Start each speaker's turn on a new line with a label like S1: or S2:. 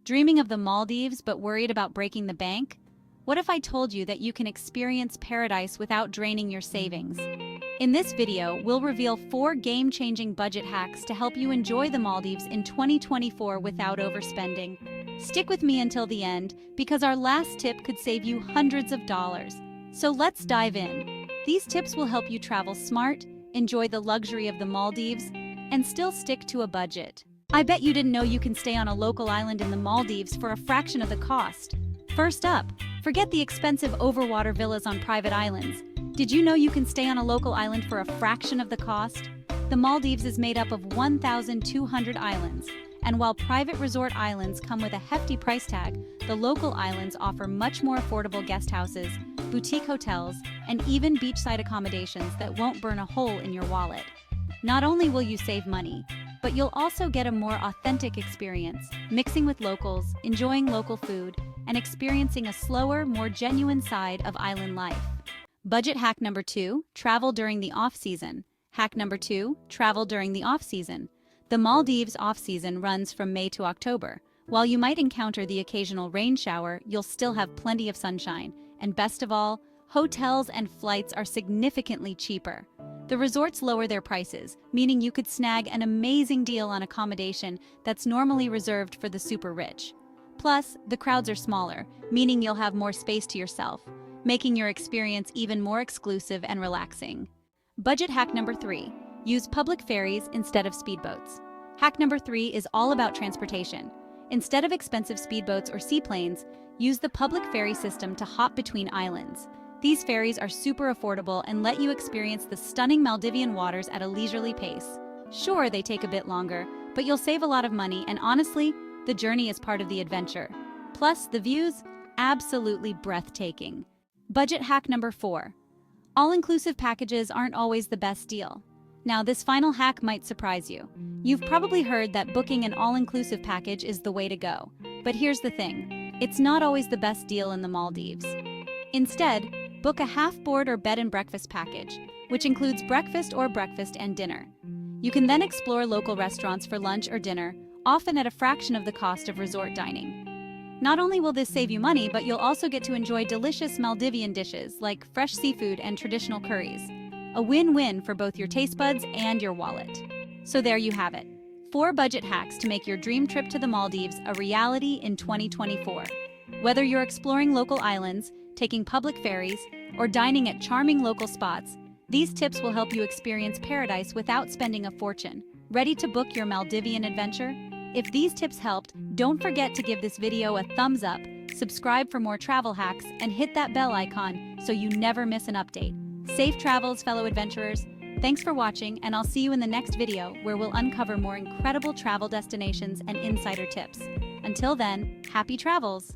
S1: Dreaming of the Maldives but worried about breaking the bank? What if I told you that you can experience paradise without draining your savings? In this video, we'll reveal 4 game-changing budget hacks to help you enjoy the Maldives in 2024 without overspending. Stick with me until the end, because our last tip could save you hundreds of dollars. So let's dive in. These tips will help you travel smart, enjoy the luxury of the Maldives, and still stick to a budget. I bet you didn't know you can stay on a local island in the Maldives for a fraction of the cost. First up, forget the expensive overwater villas on private islands. Did you know you can stay on a local island for a fraction of the cost? The Maldives is made up of 1,200 islands, and while private resort islands come with a hefty price tag, the local islands offer much more affordable guest houses, boutique hotels, and even beachside accommodations that won't burn a hole in your wallet. Not only will you save money, but you'll also get a more authentic experience, mixing with locals, enjoying local food, and experiencing a slower, more genuine side of island life. Budget hack number 2, travel during the off-season. Hack number 2, travel during the off-season. The Maldives off-season runs from May to October. While you might encounter the occasional rain shower, you'll still have plenty of sunshine. And best of all, hotels and flights are significantly cheaper. The resorts lower their prices, meaning you could snag an amazing deal on accommodation that's normally reserved for the super rich. Plus, the crowds are smaller, meaning you'll have more space to yourself, making your experience even more exclusive and relaxing. Budget hack number 3, use public ferries instead of speedboats. Hack number 3 is all about transportation. Instead of expensive speedboats or seaplanes, use the public ferry system to hop between islands. These ferries are super affordable and let you experience the stunning Maldivian waters at a leisurely pace. Sure, they take a bit longer, but you'll save a lot of money, and honestly, the journey is part of the adventure. Plus, the views? Absolutely breathtaking. Budget hack number 4. All-inclusive packages aren't always the best deal. Now, this final hack might surprise you. You've probably heard that booking an all-inclusive package is the way to go. But here's the thing, it's not always the best deal in the Maldives. Instead, book a half-board or bed and breakfast package, which includes breakfast and dinner. You can then explore local restaurants for lunch or dinner, often at a fraction of the cost of resort dining. Not only will this save you money, but you'll also get to enjoy delicious Maldivian dishes like fresh seafood and traditional curries. A win-win for both your taste buds and your wallet. So there you have it. 4 budget hacks to make your dream trip to the Maldives a reality in 2024. Whether you're exploring local islands, taking public ferries, or dining at charming local spots, these tips will help you experience paradise without spending a fortune. Ready to book your Maldivian adventure? If these tips helped, don't forget to give this video a thumbs up, subscribe for more travel hacks, and hit that bell icon so you never miss an update. Safe travels, fellow adventurers. Thanks for watching, and I'll see you in the next video where we'll uncover more incredible travel destinations and insider tips. Until then, happy travels!